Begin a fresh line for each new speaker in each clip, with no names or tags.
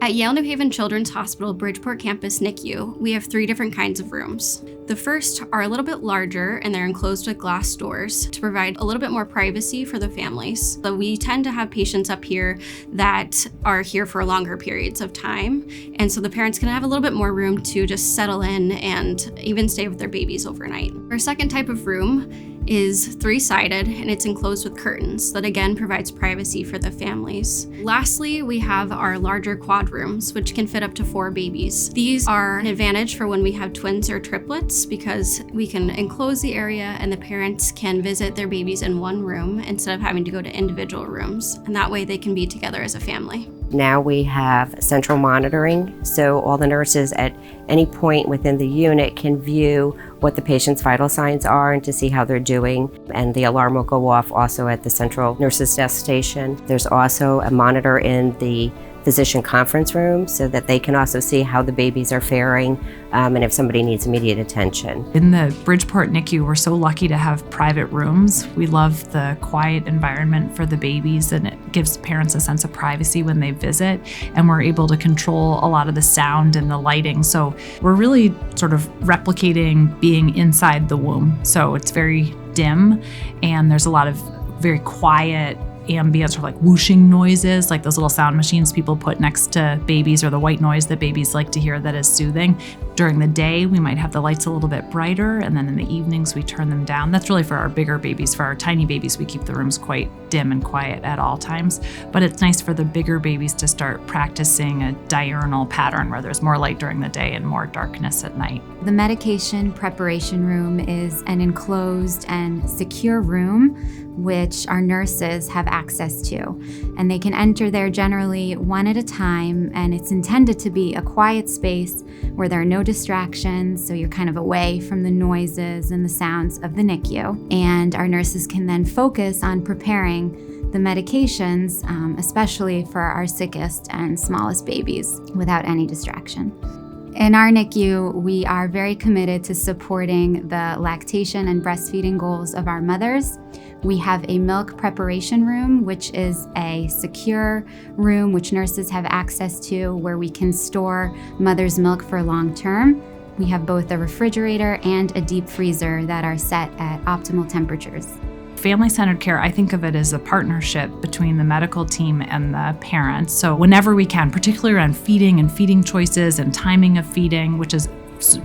At Yale New Haven Children's Hospital Bridgeport Campus NICU, we have 3 different kinds of rooms. The first are a little bit larger and they're enclosed with glass doors to provide a little bit more privacy for the families. So we tend to have patients up here that are here for longer periods of time. And so the parents can have a little bit more room to just settle in and even stay with their babies overnight. Our second type of room is 3-sided and it's enclosed with curtains that again provides privacy for the families. Lastly, we have our larger quad rooms, which can fit up to 4 babies. These are an advantage for when we have twins or triplets because we can enclose the area and the parents can visit their babies in one room instead of having to go to individual rooms. And that way they can be together as a family.
Now we have central monitoring, so all the nurses at any point within the unit can view what the patient's vital signs are and to see how they're doing. And the alarm will go off also at the central nurses desk station. There's also a monitor in the physician conference room so that they can also see how the babies are faring and if somebody needs immediate attention.
In the Bridgeport NICU, we're so lucky to have private rooms. We love the quiet environment for the babies and it gives parents a sense of privacy when they visit, and we're able to control a lot of the sound and the lighting. So we're really sort of replicating being inside the womb. So it's very dim and there's a lot of very quiet ambient sort of like whooshing noises, like those little sound machines people put next to babies, or the white noise that babies like to hear that is soothing. During the day, we might have the lights a little bit brighter, and then in the evenings, we turn them down. That's really for our bigger babies. For our tiny babies, we keep the rooms quite dim and quiet at all times. But it's nice for the bigger babies to start practicing a diurnal pattern where there's more light during the day and more darkness at night.
The medication preparation room is an enclosed and secure room which our nurses have access to. And they can enter there generally one at a time, and it's intended to be a quiet space where there are no distractions, so you're kind of away from the noises and the sounds of the NICU. And our nurses can then focus on preparing the medications, especially for our sickest and smallest babies, without any distraction. In our NICU, we are very committed to supporting the lactation and breastfeeding goals of our mothers. We have a milk preparation room, which is a secure room which nurses have access to, where we can store mother's milk for long term. We have both a refrigerator and a deep freezer that are set at optimal temperatures.
Family-centered care, I think of it as a partnership between the medical team and the parents. So whenever we can, particularly around feeding and feeding choices and timing of feeding, which is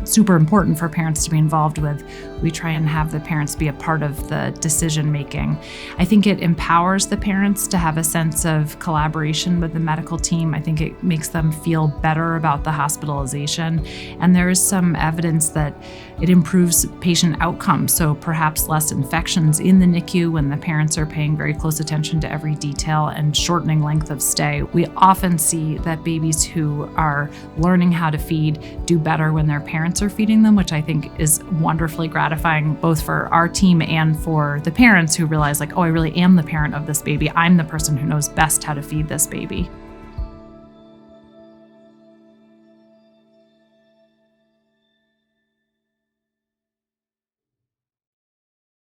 super important for parents to be involved with, we try and have the parents be a part of the decision making. I think it empowers the parents to have a sense of collaboration with the medical team. I think it makes them feel better about the hospitalization. And there is some evidence that it improves patient outcomes. So perhaps less infections in the NICU when the parents are paying very close attention to every detail and shortening length of stay. We often see that babies who are learning how to feed do better when their parents are feeding them, which I think is wonderfully gratifying both for our team and for the parents who realize like, oh, I really am the parent of this baby. I'm the person who knows best how to feed this baby.